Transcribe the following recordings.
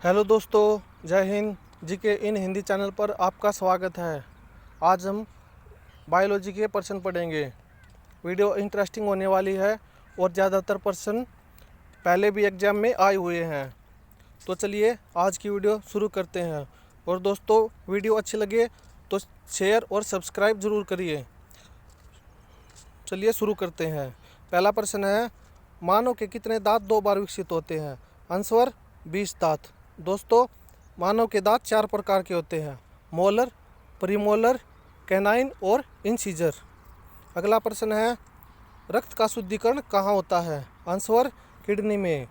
Hello दोस्तों, जय हिंद। जी के इन हिंदी चैनल पर आपका स्वागत है। आज हम बायोलॉजी के प्रश्न पढ़ेंगे। वीडियो इंटरेस्टिंग होने वाली है और ज़्यादातर प्रश्न पहले भी एग्जाम में आए हुए हैं। तो चलिए आज की वीडियो शुरू करते हैं। और दोस्तों, वीडियो अच्छी लगे तो शेयर और सब्सक्राइब ज़रूर करिए। चलिए शुरू करते हैं। पहला प्रश्न है, मानव के कितने दांत 2 बार विकसित होते हैं? आंसर 20 दांत। दोस्तों, मानव के दांत 4 प्रकार के होते हैं: मोलर, प्रीमोलर, कैनाइन और इंसीजर। अगला प्रश्न है, रक्त का शुद्धिकरण कहाँ होता है? आंसर किडनी में।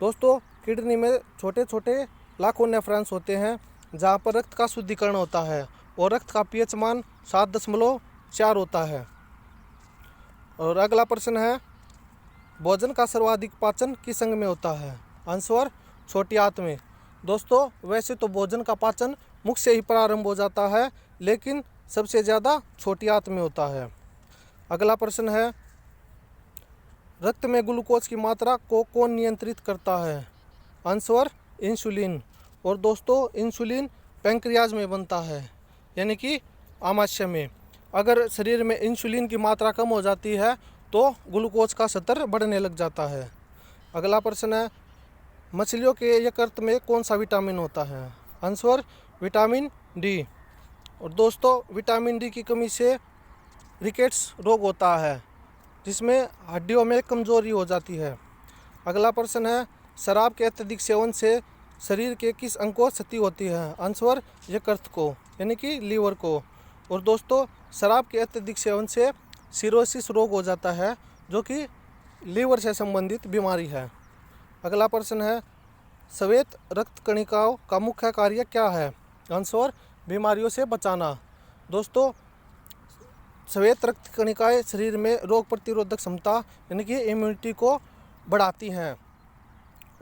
दोस्तों, किडनी में छोटे छोटे लाखों नेफ्रॉन्स होते हैं जहाँ पर रक्त का शुद्धिकरण होता है और रक्त का पीएच मान 7.4 होता है। और अगला प्रश्न है, भोजन का सर्वाधिक पाचन किस अंग में होता है? आंसर छोटी आंत में। दोस्तों, वैसे तो भोजन का पाचन मुख से ही प्रारंभ हो जाता है, लेकिन सबसे ज़्यादा छोटी आंत में होता है। अगला प्रश्न है, रक्त में ग्लूकोज की मात्रा को कौन नियंत्रित करता है? Answer insulin. और दोस्तों, इंसुलिन पैंक्रियाज में बनता है, यानी कि आमाशय में। अगर शरीर में इंसुलिन की मात्रा कम हो जाती है तो ग्लूकोज का स्तर बढ़ने लग जाता है। अगला प्रश्न है, मछलियों के यकृत में कौन सा विटामिन होता है? Answer vitamin D. और दोस्तों, विटामिन डी की कमी से रिकेट्स रोग होता है, जिसमें हड्डियों में कमजोरी हो जाती है। अगला प्रश्न है, शराब के अत्यधिक सेवन से शरीर के किस अंग को क्षति होती है? आंसर यकृत को, यानी कि लीवर को। और दोस्तों, शराब के अत्यधिक सेवन से सिरोसिस रोग हो जाता है, जो कि लीवर से संबंधित बीमारी है। अगला प्रश्न है, श्वेत रक्त कणिकाओं का मुख्य कार्य क्या है? आंसर बीमारियों से बचाना। दोस्तों, श्वेत रक्त कणिकाएं शरीर में रोग प्रतिरोधक क्षमता यानी कि इम्यूनिटी को बढ़ाती हैं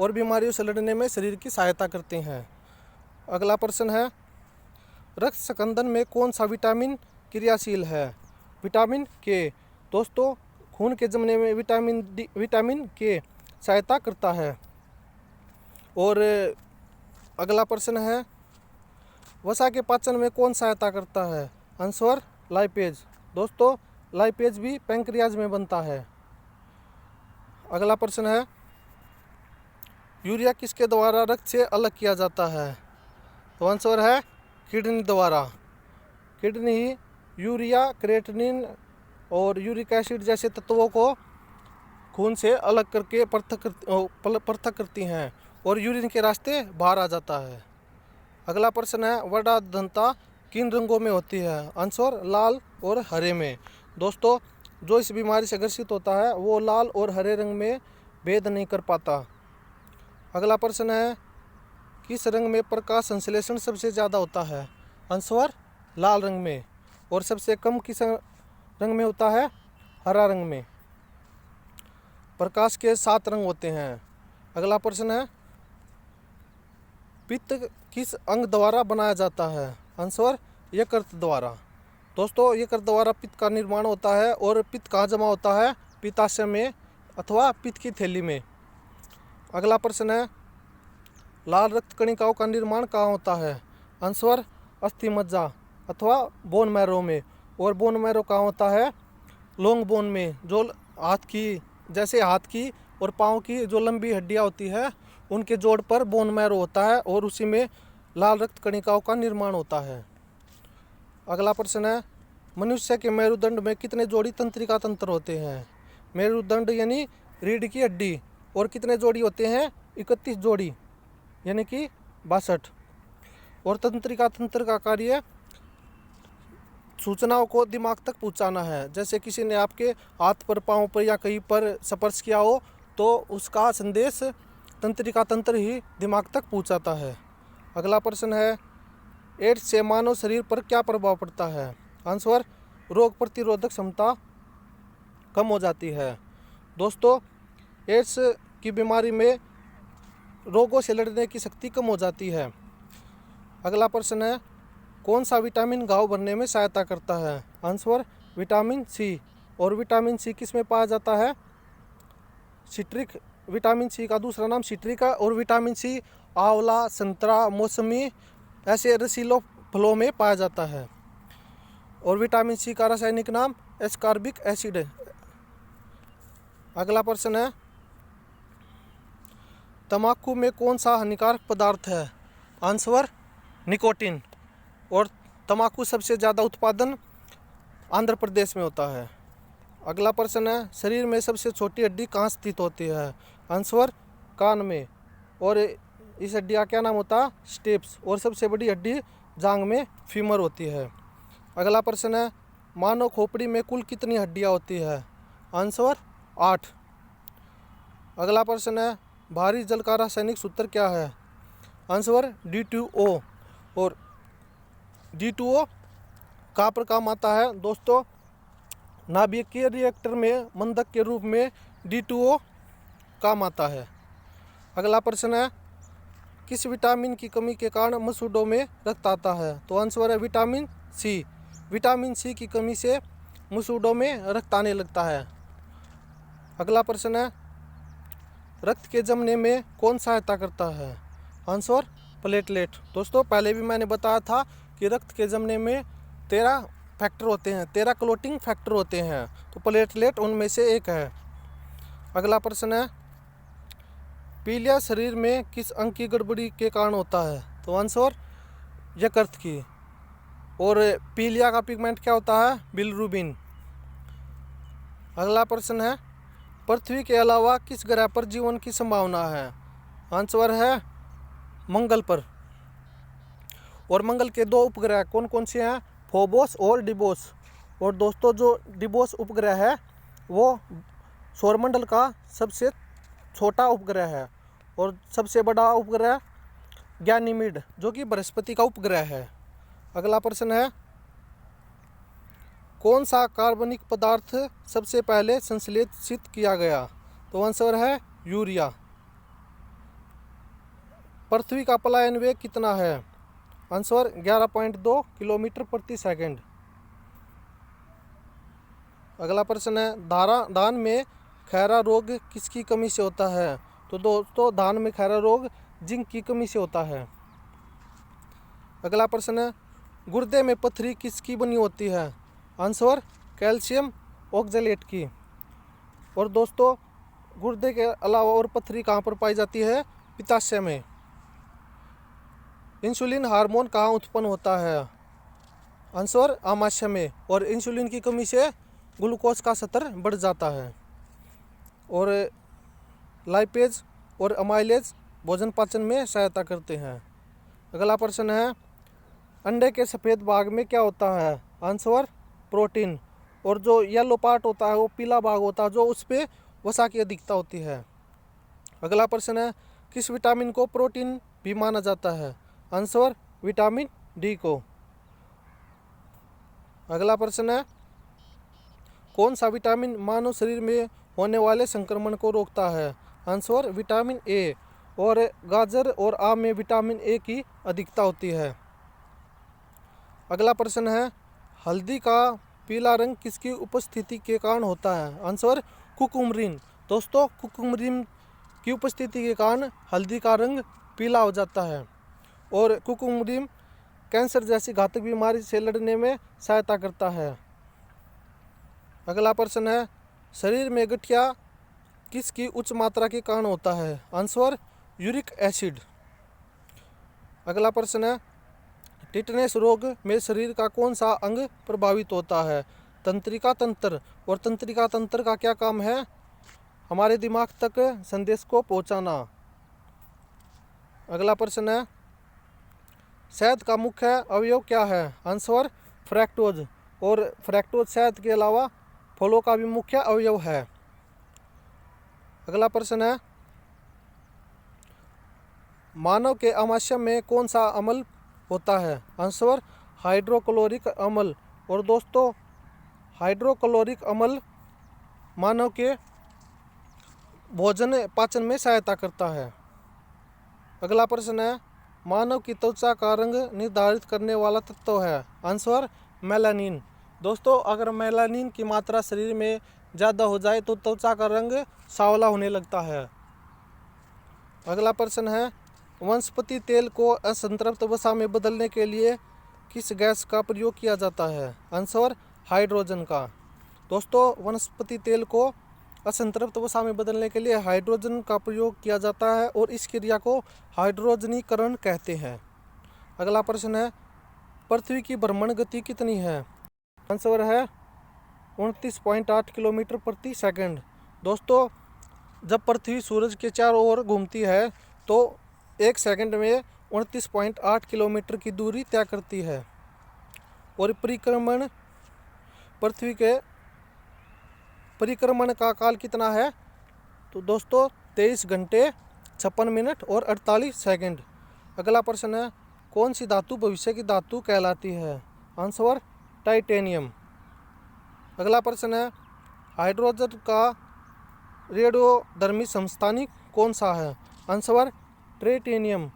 और बीमारियों से लड़ने में शरीर की सहायता करती हैं। अगला प्रश्न है, रक्त स्कंदन में कौन सा विटामिन क्रियाशील है? विटामिन के। दोस्तों, खून के जमने में विटामिन के सहायता करता है। और अगला प्रश्न है, वसा के पाचन में कौन सहायता करता है? Answer lipase. दोस्तों, लाइपेज भी पैंक्रियाज में बनता है। अगला प्रश्न है, यूरिया किसके द्वारा रक्त से अलग किया जाता है? तो आंसर है किडनी द्वारा। किडनी ही यूरिया, क्रेटिनिन और यूरिक एसिड जैसे तत्वों को खून से अलग करके पृथक करती हैं और यूरिन के रास्ते बाहर आ जाता है। अगला प्रश्न है, वर्णांधता किन रंगों में होती है? आंसर लाल और हरे में। दोस्तों, जो इस बीमारी से ग्रसित होता है वो लाल और हरे रंग में भेद नहीं कर पाता। अगला प्रश्न है, किस रंग में प्रकाश संश्लेषण सबसे ज़्यादा होता है? आंसर लाल रंग में। और सबसे कम किस रंग में होता है? हरा रंग में। प्रकाश के 7 रंग होते हैं। अगला प्रश्न है, पित्त किस अंग द्वारा बनाया जाता है? आंसर यकृत द्वारा। दोस्तों, यकृत द्वारा पित्त का निर्माण होता है और पित्त कहाँ जमा होता है? पित्ताशय में अथवा पित्त की थैली में। अगला प्रश्न है, लाल रक्त कणिकाओं का निर्माण कहाँ होता है? आंसर अस्थि मज्जा अथवा बोन मैरो में। और बोन मैरो कहाँ होता है? लॉन्ग बोन में, जो हाथ की और पाँव की जो लंबी हड्डियाँ होती है उनके जोड़ पर बोन मैरो होता है और उसी में लाल रक्त कणिकाओं का निर्माण होता है। अगला प्रश्न है, मनुष्य के मेरुदंड में कितने जोड़ी तंत्रिका तंत्र होते हैं? मेरुदंड यानी रीढ़ की हड्डी। और कितने जोड़ी होते हैं? 31 जोड़ी, यानी कि 62। और तंत्रिका तंत्र का कार्य सूचनाओं को दिमाग तक पहुंचाना है। जैसे किसी ने आपके हाथ पर, पाँव पर या कहीं पर स्पर्श किया हो तो उसका संदेश तंत्रिका तंत्र ही दिमाग तक पहुंचाता है। अगला प्रश्न है, एड्स से मानव शरीर पर क्या प्रभाव पड़ता है? आंसर रोग प्रतिरोधक क्षमता कम हो जाती है। दोस्तों, एड्स की बीमारी में रोगों से लड़ने की शक्ति कम हो जाती है। अगला प्रश्न है, कौन सा विटामिन घाव भरने में सहायता करता है? Answer vitamin C. और विटामिन सी किस में पाया जाता है? सिट्रिक। विटामिन सी का दूसरा नाम सिट्रिक है और विटामिन सी आंवला, संतरा, मौसमी ऐसे रसीले फलों में पाया जाता है। और विटामिन सी का रासायनिक नाम एस्कॉर्बिक एसिड है। अगला प्रश्न है, तंबाकू में कौन सा हानिकारक पदार्थ है? Answer nicotine. और तंबाकू सबसे ज़्यादा उत्पादन आंध्र प्रदेश में होता है। अगला प्रश्न है, शरीर में सबसे छोटी हड्डी कहाँ स्थित होती है? आंसर कान में। और इस हड्डी का क्या नाम होता है? स्टेप्स। और सबसे बड़ी हड्डी जांघ में फीमर होती है। अगला प्रश्न है, मानव खोपड़ी में कुल कितनी हड्डियाँ होती है? आंसर 8। अगला प्रश्न है, भारी जल का रासायनिक सूत्र क्या है? Answer D2O। और D2O कहाँ पर काम आता है? दोस्तों, नाभिकीय रिएक्टर में मंदक के रूप में D2O काम आता है। अगला प्रश्न है, किस विटामिन की कमी के कारण मसूड़ों में रक्त आता है? तो आंसर है विटामिन सी। विटामिन सी की कमी से मसूड़ों में रक्त आने लगता है। अगला प्रश्न है, रक्त के जमने में कौन सहायता करता है? Answer platelet. दोस्तों, पहले भी मैंने बताया था कि रक्त के जमने में 13 फैक्टर होते हैं, 13 क्लोटिंग फैक्टर होते हैं, तो प्लेटलेट उनमें से एक है। अगला प्रश्न है, पीलिया शरीर में किस अंग की गड़बड़ी के कारण होता है? तो आंसर यकृत की। और पीलिया का पिगमेंट क्या होता है? बिलिरुबिन। अगला प्रश्न है, पृथ्वी के अलावा किस ग्रह पर जीवन की संभावना है? आंसर है मंगल पर। और मंगल के 2 उपग्रह कौन कौन से हैं? फोबोस और डिबोस। और दोस्तों, जो डिबोस उपग्रह है वो सौरमंडल का सबसे छोटा उपग्रह है। और सबसे बड़ा उपग्रह गैनीमीड, जो कि बृहस्पति का उपग्रह है। अगला प्रश्न है, कौन सा कार्बनिक पदार्थ सबसे पहले संश्लेषित किया गया? तो आंसर है यूरिया। पृथ्वी का पलायन वेग कितना है? आंसर 11.2 किलोमीटर प्रति सेकंड। अगला प्रश्न है, धान में खैरा रोग किसकी कमी से होता है? तो दोस्तों, धान में खैरा रोग जिंक की कमी से होता है। अगला प्रश्न है, गुर्दे में पथरी किसकी बनी होती है? आंसर कैल्शियम ऑक्जेलेट की। और दोस्तों, गुर्दे के अलावा और पथरी कहाँ पर पाई जाती है? पित्ताशय में। इंसुलिन हार्मोन कहाँ उत्पन्न होता है? आंसर आमाशय में। और इंसुलिन की कमी से ग्लूकोज का स्तर बढ़ जाता है। और लाइपेज और अमाइलेज भोजन पाचन में सहायता करते हैं। अगला प्रश्न है, अंडे के सफ़ेद भाग में क्या होता है? Answer protein. और जो येलो पार्ट होता है वो पीला भाग होता है, जो उस पर वसा की अधिकता होती है। अगला प्रश्न है, किस विटामिन को प्रोटीन भी माना जाता है? आंसर विटामिन डी को। अगला प्रश्न है, कौन सा विटामिन मानव शरीर में होने वाले संक्रमण को रोकता है? Answer vitamin A. और गाजर और आम में विटामिन ए की अधिकता होती है। अगला प्रश्न है, हल्दी का पीला रंग किसकी उपस्थिति के कारण होता है? आंसर कुकुमरिन। दोस्तों, कुकुमरिन की उपस्थिति के कारण हल्दी का रंग पीला हो जाता है। और कुकुमरिन कैंसर जैसी घातक बीमारी से लड़ने में सहायता करता है। अगला प्रश्न है, शरीर में गठिया किसकी उच्च मात्रा के कारण होता है? Answer uric acid. अगला प्रश्न है, टिटनेस रोग में शरीर का कौन सा अंग प्रभावित होता है? तंत्रिका तंत्र। और तंत्रिका तंत्र का क्या काम है? हमारे दिमाग तक संदेश को पहुंचाना। अगला प्रश्न है, शहद का मुख्य अवयव क्या है? Answer fructose. और फ्रैक्टोज शहद के अलावा फलों का भी मुख्य अवयव है। अगला प्रश्न है, मानव के आमाशय में कौन सा अम्ल होता है? आंसर हाइड्रोक्लोरिक अम्ल। और दोस्तों, हाइड्रोक्लोरिक अम्ल मानव के भोजन पाचन में सहायता करता है। अगला प्रश्न है, मानव की त्वचा का रंग निर्धारित करने वाला तत्व है? Answer melanin. दोस्तों, अगर मेलानिन की मात्रा शरीर में ज़्यादा हो जाए तो त्वचा का रंग सांवला होने लगता है। अगला प्रश्न है, वनस्पति तेल को असंतृप्त वसा में बदलने के लिए किस गैस का प्रयोग किया जाता है? आंसर हाइड्रोजन का। दोस्तों, वनस्पति तेल को असंतृप्त वसा में बदलने के लिए हाइड्रोजन का प्रयोग किया जाता है और इस क्रिया को हाइड्रोजनीकरण कहते हैं। अगला प्रश्न है, पृथ्वी की भ्रमण गति कितनी है? आंसर है 29.8 किलोमीटर प्रति सेकंड। दोस्तों, जब पृथ्वी सूरज के चारों ओर घूमती है तो एक सेकंड में 29.8 किलोमीटर की दूरी तय करती है और पृथ्वी के परिक्रमण का काल कितना है? तो दोस्तों 23 घंटे 56 मिनट और 48 सेकंड। अगला प्रश्न है, कौन सी धातु भविष्य की धातु कहलाती है? Answer titanium. अगला प्रश्न है, हाइड्रोजन का रेडियोधर्मी समस्थानिक कौन सा है? Answer tritium.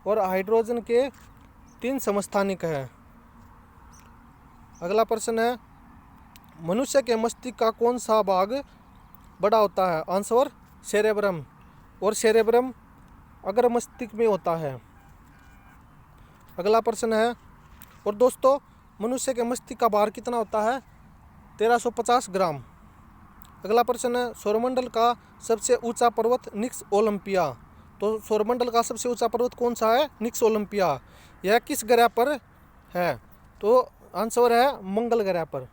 और हाइड्रोजन के 3 समस्थानिक हैं। अगला प्रश्न है, मनुष्य के मस्तिष्क का कौन सा भाग बड़ा होता है? Answer cerebrum. और सेरेब्रम अग्र मस्तिष्क में होता है। अगला प्रश्न है, और दोस्तों मनुष्य के मस्तिष्क का भार कितना होता है? 1350 ग्राम। अगला प्रश्न है, सौरमंडल का सबसे ऊंचा पर्वत निक्स ओलंपिया। तो सौरमंडल का सबसे ऊंचा पर्वत कौन सा है? निक्स ओलंपिया। यह किस ग्रह पर है? तो आंसर है मंगल ग्रह पर।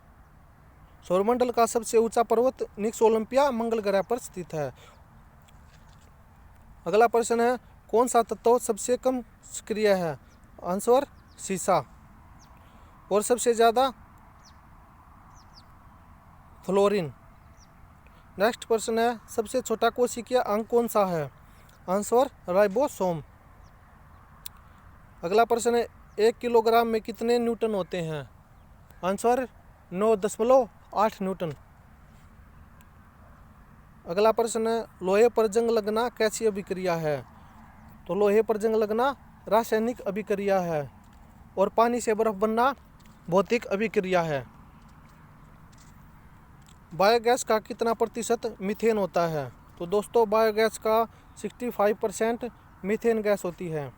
सौरमंडल का सबसे ऊंचा पर्वत निक्स ओलंपिया मंगल ग्रह पर स्थित है। अगला प्रश्न है, कौन सा तत्व सबसे कम सक्रिय है? आंसर सीसा। और सबसे ज़्यादा फ्लोरीन। नेक्स्ट प्रश्न है, सबसे छोटा कोशिकीय अंग कौन सा है? Answer ribosome. अगला प्रश्न है, 1 किलोग्राम में कितने न्यूटन होते हैं? Answer 9.8 Newton. अगला प्रश्न है, लोहे पर जंग लगना कैसी अभिक्रिया है? तो लोहे पर जंग लगना रासायनिक अभिक्रिया है और पानी से बर्फ बनना भौतिक अभिक्रिया है। बायोगैस का कितना प्रतिशत मीथेन होता है? तो दोस्तों बायोगैस का 65% मीथेन गैस होती है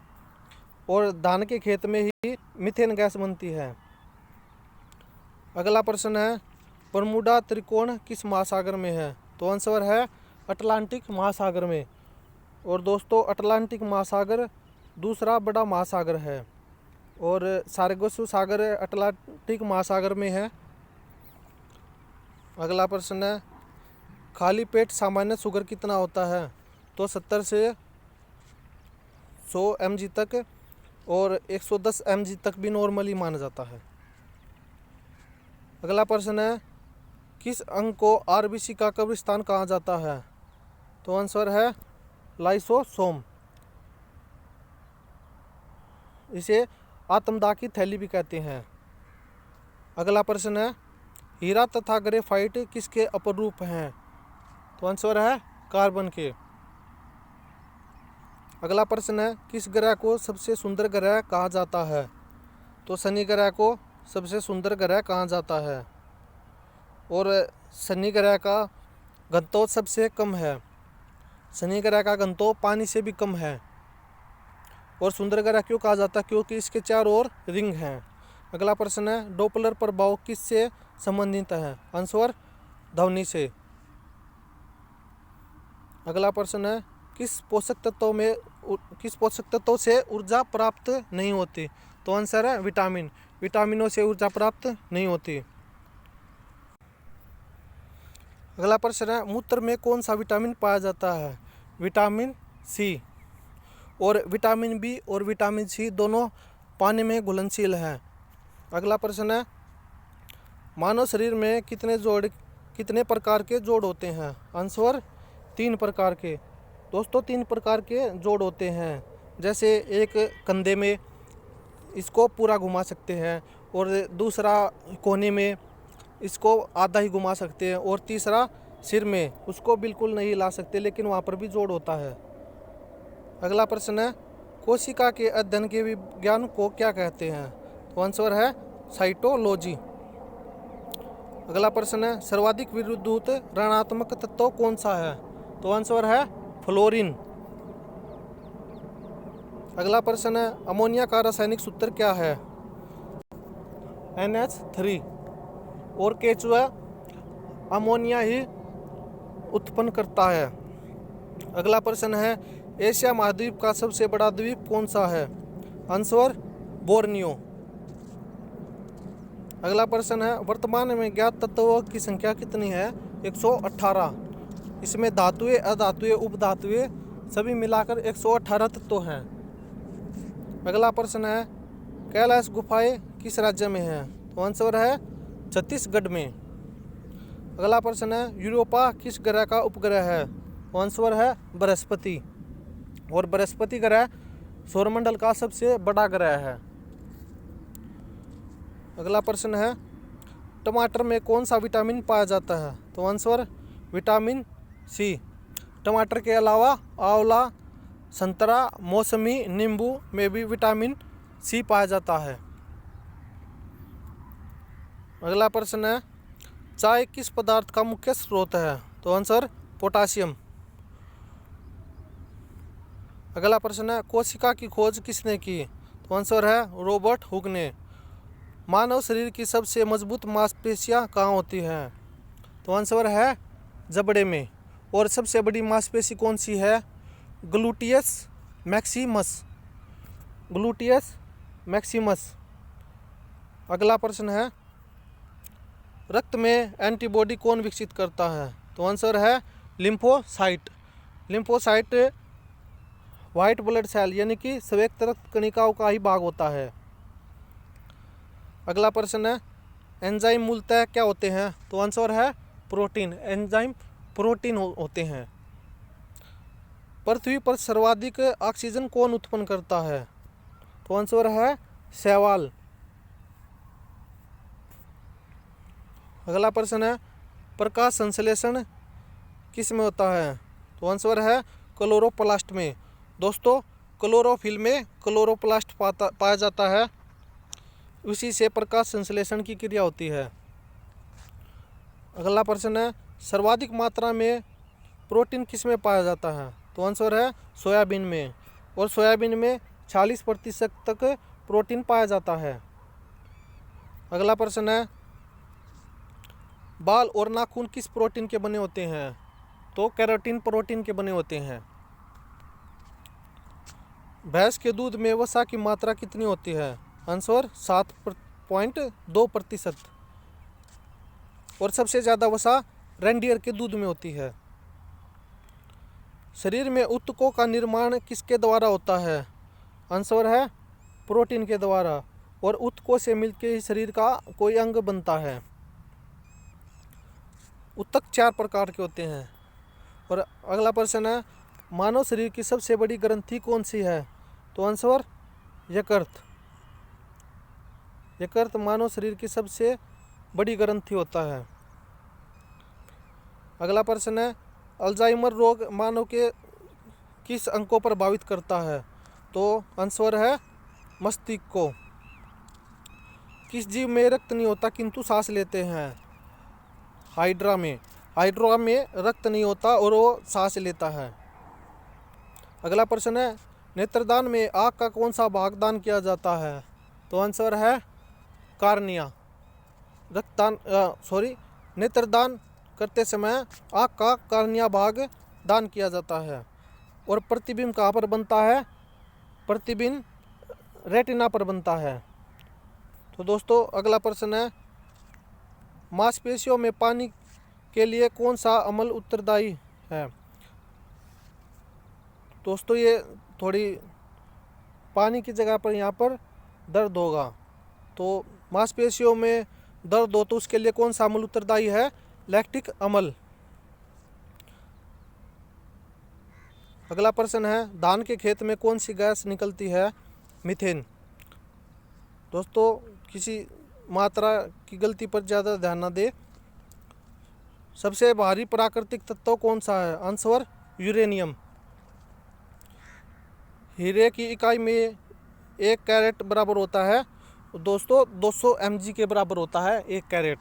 और धान के खेत में ही मीथेन गैस बनती है। अगला प्रश्न है, बरमूडा त्रिकोण किस महासागर में है? तो आंसर है अटलांटिक महासागर में। और दोस्तों अटलांटिक महासागर दूसरा बड़ा महासागर है और सार्गसो सागर अटलांटिक महासागर में है। अगला प्रश्न है, खाली पेट सामान्य शुगर कितना होता है? तो 70 से 100 mg तक और 110 mg तक भी नॉर्मली माना जाता है। अगला प्रश्न है, किस अंग को आरबीसी का कब्रिस्तान कहा जाता है? तो आंसर है लाइसोसोम। इसे आत्मदाह की थैली भी कहते हैं। अगला प्रश्न है, हीरा तथा ग्रेफाइट किसके अपरूप हैं? तो आंसर है कार्बन के। अगला प्रश्न है, किस ग्रह को सबसे सुंदर ग्रह कहा जाता है? तो शनि ग्रह को सबसे सुंदर ग्रह कहा जाता है और शनि ग्रह का घनत्व सबसे कम है। शनि ग्रह का घनत्व पानी से भी कम है। और सुंदर ग्रह क्यों कहा जाता है? क्योंकि इसके चारों ओर रिंग हैं। अगला प्रश्न है, डोपलर प्रभाव किससे संबंधित है? आंसर ध्वनि से। अगला प्रश्न है, किस पोषक तत्व से ऊर्जा प्राप्त नहीं होती? तो आंसर है विटामिन। विटामिनों से ऊर्जा प्राप्त नहीं होती। अगला प्रश्न है, मूत्र में कौन सा विटामिन पाया जाता है? Vitamin C. और विटामिन बी और विटामिन सी दोनों पानी में घुलनशील हैं। अगला प्रश्न है, मानव शरीर में कितने प्रकार के जोड़ होते हैं? आंसर 3 प्रकार के। दोस्तों 3 प्रकार के जोड़ होते हैं। जैसे एक कंधे में इसको पूरा घुमा सकते हैं और दूसरा कोने में इसको आधा ही घुमा सकते हैं और तीसरा सिर में उसको बिल्कुल नहीं हिला सकते, लेकिन वहाँ पर भी जोड़ होता है। अगला प्रश्न है, कोशिका के अध्ययन के विज्ञान को क्या कहते हैं? तो आंसर है साइटोलॉजी। अगला प्रश्न है, सर्वाधिक विद्युत ऋणात्मक तत्व कौन सा है? तो आंसर है फ्लोरीन। अगला प्रश्न है अमोनिया का रासायनिक सूत्र क्या है? NH3। और केचुआ अमोनिया ही उत्पन्न करता है। अगला प्रश्न है एशिया महाद्वीप का सबसे बड़ा द्वीप कौन सा है? Answer Borneo. अगला प्रश्न है वर्तमान में ज्ञात तत्वों की संख्या कितनी है? 118। इसमें धातुएं, अधातुएं, उपधातुएं सभी मिलाकर 118 तत्व हैं। अगला प्रश्न है कैलाश गुफाएं किस राज्य में है? तो आंसर है छत्तीसगढ़ में। अगला प्रश्न है यूरोपा किस ग्रह का उपग्रह है? तो आंसर है बृहस्पति। और बृहस्पति ग्रह सौरमंडल का सबसे बड़ा ग्रह है। अगला प्रश्न है टमाटर में कौन सा विटामिन पाया जाता है? तो आंसर विटामिन सी। टमाटर के अलावा आंवला, संतरा, मौसमी, नींबू में भी विटामिन सी पाया जाता है। अगला प्रश्न है चाय किस पदार्थ का मुख्य स्रोत है? तो आंसर पोटासियम। अगला प्रश्न है कोशिका की खोज किसने की? तो आंसर है रॉबर्ट हुक ने। मानव शरीर की सबसे मजबूत मांसपेशियां कहाँ होती हैं? तो आंसर है जबड़े में। और सबसे बड़ी मांसपेशी कौन सी है? Gluteus Maximus. Gluteus Maximus. अगला प्रश्न है रक्त में एंटीबॉडी कौन विकसित करता है? तो आंसर है lymphocyte. Lymphocyte white blood cell यानी कि श्वेत रक्त कणिकाओं का ही भाग होता है। अगला प्रश्न है एंजाइम मूलतः क्या होते हैं? तो आंसर है प्रोटीन। एंजाइम प्रोटीन होते हैं। पृथ्वी पर सर्वाधिक ऑक्सीजन कौन उत्पन्न करता है? तो आंसर है शैवाल। अगला प्रश्न है प्रकाश संश्लेषण किस में होता है? तो आंसर है क्लोरोप्लास्ट में। दोस्तों क्लोरोफिल में क्लोरोप्लास्ट पाया जाता है, उसी से प्रकाश संश्लेषण की क्रिया होती है। अगला प्रश्न है सर्वाधिक मात्रा में प्रोटीन किस में पाया जाता है? तो आंसर है सोयाबीन में। और सोयाबीन में 40% तक प्रोटीन पाया जाता है। अगला प्रश्न है बाल और नाखून किस प्रोटीन के बने होते हैं? तो केराटिन प्रोटीन के बने होते हैं। भैंस के दूध में वसा की मात्रा कितनी होती है? आंसर 7.2%। और सबसे ज़्यादा वसा रेंडियर के दूध में होती है। शरीर में ऊतकों का निर्माण किसके द्वारा होता है? आंसर है प्रोटीन के द्वारा। और ऊतकों से मिलकर ही शरीर का कोई अंग बनता है। ऊतक 4 प्रकार के होते हैं। और अगला प्रश्न है मानव शरीर की सबसे बड़ी ग्रंथि कौन सी है? तो आंसर यकृत। यकृत मानव शरीर की सबसे बड़ी ग्रंथि होता है। अगला प्रश्न है अल्जाइमर रोग मानव के किस अंग को प्रभावित करता है? तो आंसर है मस्तिष्क को। किस जीव में रक्त नहीं होता किंतु सांस लेते हैं? हाइड्रा में। हाइड्रा में रक्त नहीं होता और वो सांस लेता है। अगला प्रश्न है नेत्रदान में आँख का कौन सा भाग दान किया जाता है? तो आंसर है कार्निया। नेत्रदान करते समय आँख का कार्निया भाग दान किया जाता है। और प्रतिबिंब कहाँ पर बनता है? प्रतिबिंब रेटिना पर बनता है। तो दोस्तों अगला प्रश्न है मांसपेशियों में पानी के लिए कौन सा अम्ल उत्तरदायी है? दोस्तों ये थोड़ी पानी की जगह पर यहाँ पर दर्द होगा, तो मांसपेशियों में दर्द हो तो उसके लिए कौन सा अम्ल उत्तरदायी है? लैक्टिक अम्ल। अगला प्रश्न है धान के खेत में कौन सी गैस निकलती है? मीथेन। दोस्तों किसी मात्रा की गलती पर ज़्यादा ध्यान न दे। सबसे भारी प्राकृतिक तत्व कौन सा है? Answer uranium. हीरे की इकाई में 1 कैरेट बराबर होता है दोस्तों 200 mg के बराबर होता है 1 कैरेट।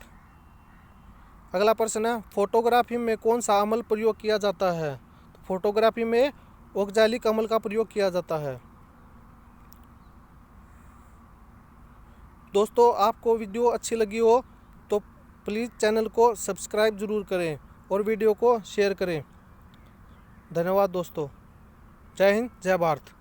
अगला प्रश्न है फोटोग्राफी में कौन सा अम्ल प्रयोग किया जाता है? तो फोटोग्राफी में ऑक्जैलिक अम्ल का प्रयोग किया जाता है। दोस्तों आपको वीडियो अच्छी लगी हो तो प्लीज़ चैनल को सब्सक्राइब ज़रूर करें और वीडियो को शेयर करें। धन्यवाद दोस्तों। जय हिंद, जय भारत।